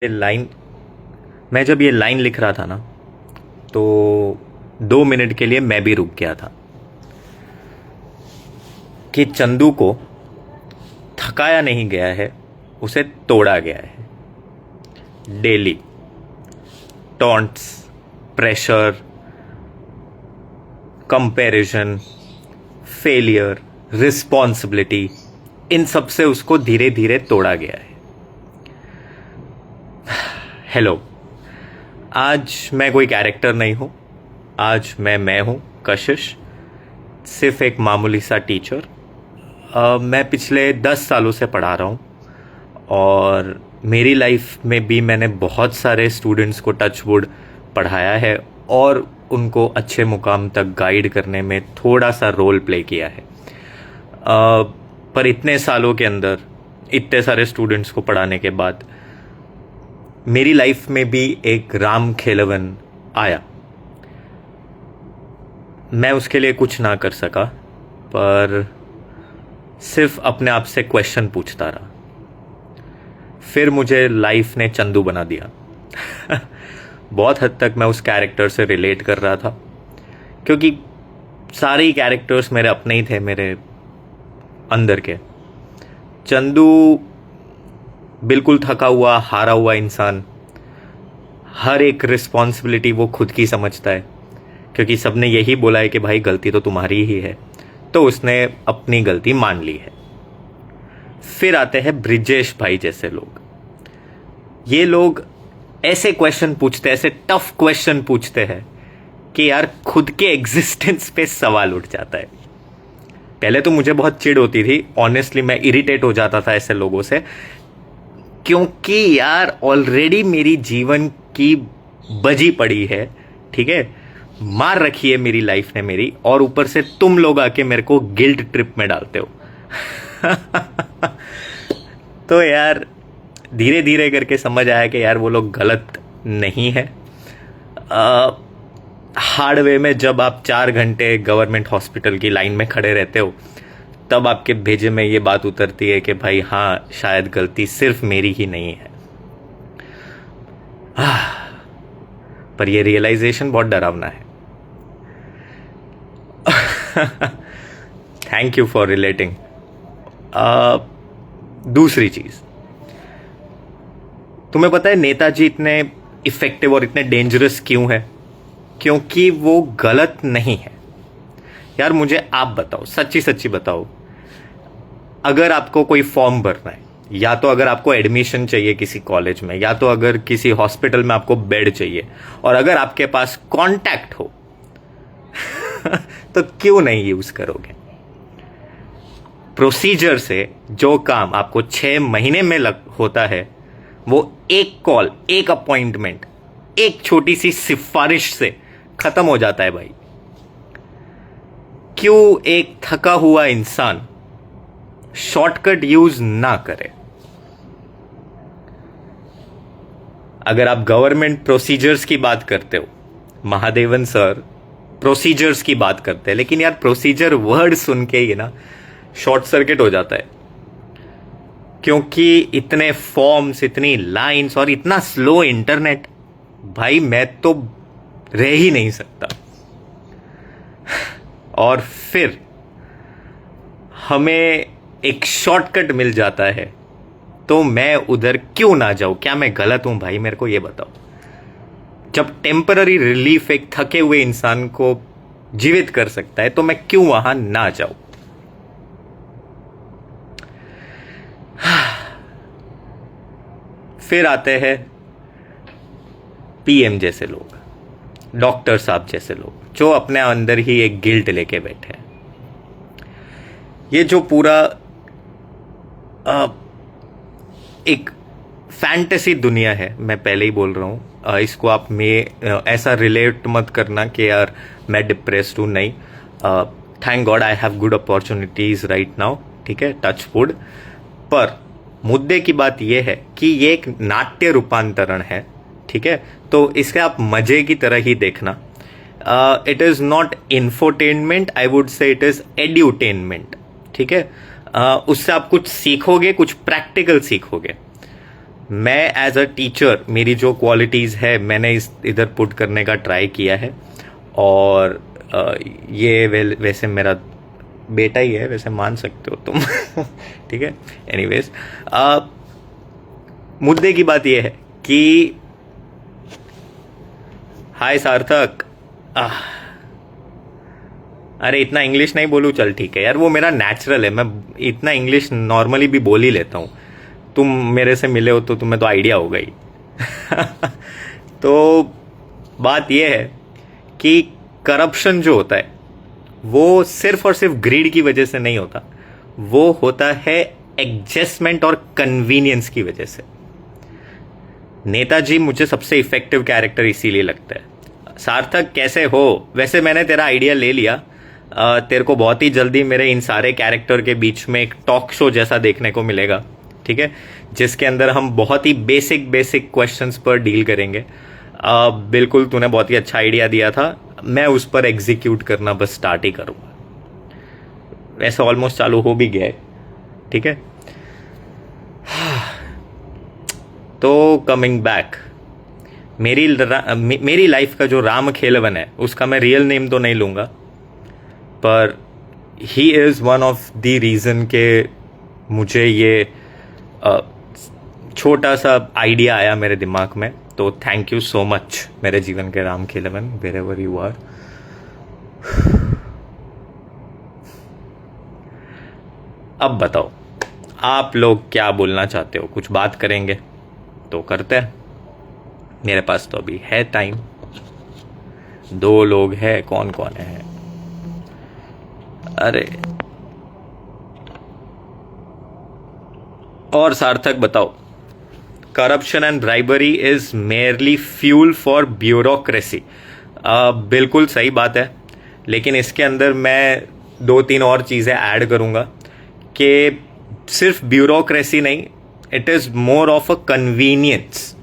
Line मैं जब ये लाइन लिख रहा था ना, तो 2 मिनट के लिए मैं भी रुक गया था कि चंदू को थकाया नहीं गया है, उसे तोड़ा गया है। Daily taunts, pressure, comparison, failure, responsibility, इन सब से उसको धीरे धीरे तोड़ा गया है। हेलो, आज मैं कोई कैरेक्टर नहीं हूं। आज मैं हूं कशिश, सिर्फ एक मामूली सा टीचर। मैं पिछले 10 सालों से पढ़ा रहा हूं और मेरी लाइफ में भी मैंने बहुत सारे स्टूडेंट्स को टच वुड पढ़ाया है और उनको अच्छे मुकाम तक गाइड करने में थोड़ा सा रोल प्ले किया है। पर इतने सालों के अंदर इतने सारे स्टूडेंट्स को पढ़ाने के बाद मेरी लाइफ में भी एक राम खेलवन आया। मैं उसके लिए कुछ ना कर सका, पर सिर्फ अपने आप से क्वेश्चन पूछता रहा। फिर मुझे लाइफ ने चंदू बना दिया। बहुत हद तक मैं उस कैरेक्टर से रिलेट कर रहा था, क्योंकि सारे ही कैरेक्टर्स मेरे अपने ही थे, मेरे अंदर के। चंदू बिल्कुल थका हुआ, हारा हुआ इंसान। हर एक रिस्पॉन्सिबिलिटी वो खुद की समझता है, क्योंकि सबने यही बोला है कि भाई गलती तो तुम्हारी ही है, तो उसने अपनी गलती मान ली है। फिर आते हैं ब्रिजेश भाई जैसे लोग। ये लोग ऐसे क्वेश्चन पूछते हैं, ऐसे टफ क्वेश्चन पूछते हैं कि यार खुद के एग्जिस्टेंस पे सवाल उठ जाता है। पहले तो मुझे बहुत चिढ़ होती थी, ऑनेस्टली मैं इरिटेट हो जाता था ऐसे लोगों से, क्योंकि यार ऑलरेडी मेरी जीवन की बजी पड़ी है, ठीक है, मार रखी है मेरी लाइफ ने मेरी, और ऊपर से तुम लोग आके मेरे को गिल्ट ट्रिप में डालते हो। तो यार धीरे धीरे करके समझ आया कि यार वो लोग गलत नहीं है। हार्ड वे में जब आप 4 घंटे गवर्नमेंट हॉस्पिटल की लाइन में खड़े रहते हो, तब आपके भेजे में ये बात उतरती है कि भाई हाँ, शायद गलती सिर्फ मेरी ही नहीं है। पर ये रियलाइजेशन बहुत डरावना है। Thank you for relating. दूसरी चीज, तुम्हें पता है नेताजी इतने इफेक्टिव और इतने डेंजरस क्यों है? क्योंकि वो गलत नहीं है। यार मुझे आप बताओ, सच्ची सच्ची बताओ, अगर आपको कोई फॉर्म भरना है, या तो अगर आपको एडमिशन चाहिए किसी कॉलेज में, या तो अगर किसी हॉस्पिटल में आपको बेड चाहिए, और अगर आपके पास कॉन्टैक्ट हो, तो क्यों नहीं यूज करोगे? प्रोसीजर से जो काम आपको 6 महीने में होता है, वो एक कॉल, एक अपॉइंटमेंट, एक छोटी सी सिफारिश से खत्म हो जाता है भाई। क्यों एक थका हुआ इंसान शॉर्टकट यूज ना करे? अगर आप गवर्नमेंट प्रोसीजर्स की बात करते हो, महादेवन सर प्रोसीजर्स की बात करते हैं, लेकिन यार प्रोसीजर वर्ड सुन के ही ना शॉर्ट सर्किट हो जाता है, क्योंकि इतने फॉर्म्स, इतनी लाइंस और इतना स्लो इंटरनेट, भाई मैं तो रह ही नहीं सकता। और फिर हमें एक शॉर्टकट मिल जाता है, तो मैं उधर क्यों ना जाऊं? क्या मैं गलत हूं भाई? मेरे को ये बताओ। जब टेम्पररी रिलीफ एक थके हुए इंसान को जीवित कर सकता है, तो मैं क्यों वहां ना जाऊं? फिर आते हैं पीएम जैसे लोग, डॉक्टर साहब जैसे लोग, जो अपने अंदर ही एक गिल्ट लेके बैठे हैं। ये जो पूरा एक फैंटेसी दुनिया है, मैं पहले ही बोल रहा हूं, इसको आप ऐसा रिलेट मत करना कि यार मैं डिप्रेस्ड हूं, नहीं। Thank God I have good opportunities right now, ठीक है, टच वुड। पर मुद्दे की बात यह है कि ये एक नाट्य रूपांतरण है, ठीक है, तो इसे आप मजे की तरह ही देखना। It is not infotainment, I would say it is edutainment, ठीक है। उससे आप कुछ सीखोगे, कुछ प्रैक्टिकल सीखोगे। मैं एज अ टीचर मेरी जो क्वालिटीज़ है मैंने इधर पुट करने का ट्राई किया है। और ये वैसे मेरा बेटा ही है, वैसे मान सकते हो तुम। ठीक है। एनीवेज, मुद्दे की बात यह है कि हाय सार्थक, अरे इतना इंग्लिश नहीं बोलूँ, चल ठीक है यार, वो मेरा नेचुरल है, मैं इतना इंग्लिश नॉर्मली भी बोल ही लेता हूँ। तुम मेरे से मिले हो तो तुम्हें तो आइडिया होगा ही। तो बात यह है कि करप्शन जो होता है वो सिर्फ और सिर्फ ग्रीड की वजह से नहीं होता, वो होता है एडजस्टमेंट और कन्वीनियंस की वजह से। नेताजी मुझे सबसे इफेक्टिव कैरेक्टर इसीलिए लगता है। सार्थक कैसे हो? वैसे मैंने तेरा आइडिया ले लिया, तेरे को बहुत ही जल्दी मेरे इन सारे कैरेक्टर के बीच में एक टॉक शो जैसा देखने को मिलेगा, ठीक है, जिसके अंदर हम बहुत ही बेसिक क्वेश्चंस पर डील करेंगे। बिल्कुल, तूने बहुत ही अच्छा आइडिया दिया था, मैं उस पर एग्जीक्यूट करना बस स्टार्ट ही करूँगा। वैसे ऑलमोस्ट चालू हो भी गया है, ठीक है। तो कमिंग बैक, मेरी लाइफ का जो राम खेलवन है उसका मैं रियल नेम तो नहीं लूँगा, पर he is one of the reason के मुझे ये छोटा सा आइडिया आया मेरे दिमाग में। तो थैंक यू सो मच मेरे जीवन के राम खेलवन, वेरेवर यू आर। अब बताओ आप लोग क्या बोलना चाहते हो? कुछ बात करेंगे तो करते हैं, मेरे पास तो अभी है टाइम, 2 लोग हैं, कौन कौन है? अरे और सार्थक बताओ, corruption and bribery is merely fuel for bureaucracy. बिल्कुल सही बात है, लेकिन इसके अंदर मैं 2-3 और चीज़ें ऐड करूँगा कि सिर्फ ब्यूरोक्रेसी नहीं, it is more of a convenience.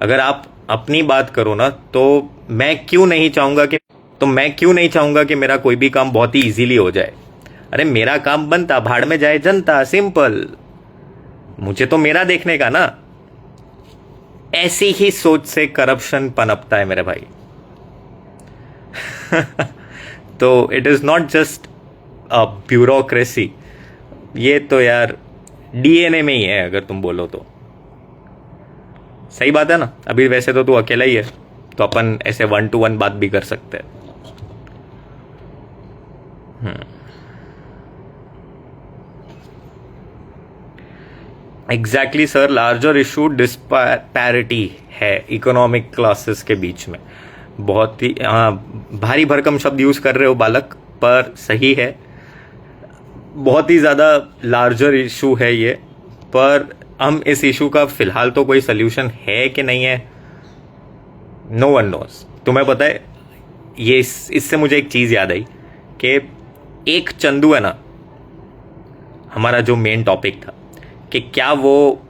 अगर आप अपनी बात करो ना, तो मैं क्यों नहीं चाहूँगा कि मेरा कोई भी काम बहुत ही इजीली हो जाए। अरे मेरा काम बनता, भाड़ में जाए जनता, सिंपल, मुझे तो मेरा देखने का ना। ऐसी ही सोच से करप्शन पनपता है मेरे भाई। तो it is not just a bureaucracy, ये तो यार डीएनए में ही है अगर तुम बोलो तो। सही बात है ना? अभी वैसे तो तू अकेला ही है, तो अपन ऐसे 1 to 1 बात भी कर सकते हैं। Exactly sir, larger issue disparity है इकोनॉमिक क्लासेस के बीच में। बहुत ही भारी भरकम शब्द यूज कर रहे हो बालक, पर सही है, बहुत ही ज़्यादा लार्जर इशू है ये। पर हम इस इशू का फिलहाल तो कोई सल्यूशन है कि नहीं है, नो वन नोज। तुम्हें पता है, ये इससे मुझे एक चीज़ याद आई कि एक चंदू है ना, हमारा जो मेन टॉपिक था कि क्या वो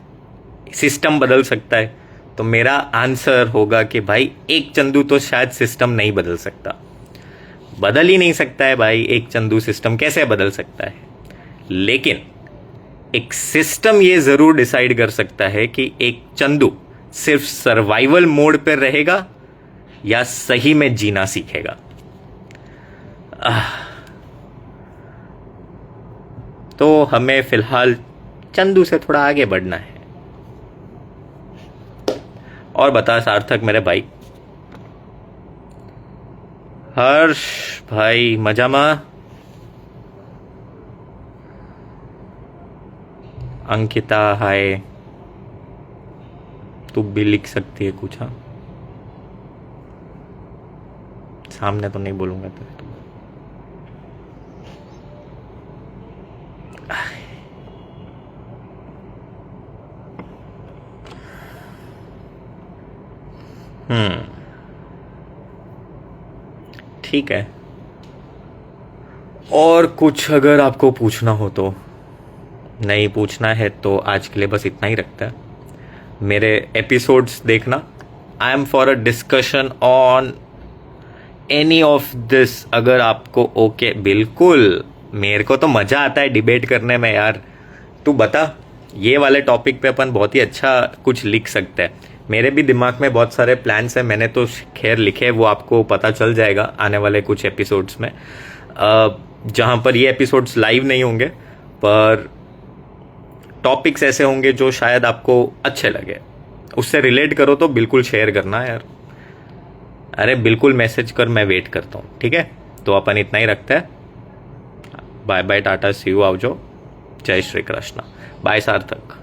सिस्टम बदल सकता है, तो मेरा आंसर होगा कि भाई एक चंदू तो शायद सिस्टम नहीं बदल सकता, बदल ही नहीं सकता है भाई। एक चंदू सिस्टम कैसे बदल सकता है? लेकिन एक सिस्टम ये जरूर डिसाइड कर सकता है कि एक चंदू सिर्फ सर्वाइवल मोड पर रहेगा या सही में जीना सीखेगा। तो हमें फिलहाल चंदू से थोड़ा आगे बढ़ना है। और बता सार्थक मेरे भाई। हर्ष भाई मजामा। अंकिता हाय, तू भी लिख सकती है कुछ? हाँ, सामने तो नहीं बोलूंगा तो। ठीक है, और कुछ अगर आपको पूछना हो तो? नहीं पूछना है तो आज के लिए बस इतना ही रखता है। मेरे एपिसोड्स देखना, I am for a discussion on any of this. अगर आपको ओके, बिल्कुल, मेरे को तो मजा आता है डिबेट करने में यार। तू बता, ये वाले टॉपिक पे अपन बहुत ही अच्छा कुछ लिख सकते हैं। मेरे भी दिमाग में बहुत सारे प्लान्स हैं, मैंने तो खैर लिखे, वो आपको पता चल जाएगा आने वाले कुछ एपिसोड्स में, जहां पर ये एपिसोड्स लाइव नहीं होंगे, पर टॉपिक्स ऐसे होंगे जो शायद आपको अच्छे लगे, उससे रिलेट करो तो बिल्कुल शेयर करना यार। अरे बिल्कुल मैसेज कर, मैं वेट करता हूँ, ठीक है। तो अपन इतना ही रखते हैं। Bye bye, tata, see you, आओ जो, जय श्री कृष्ण, बाय सार्थक।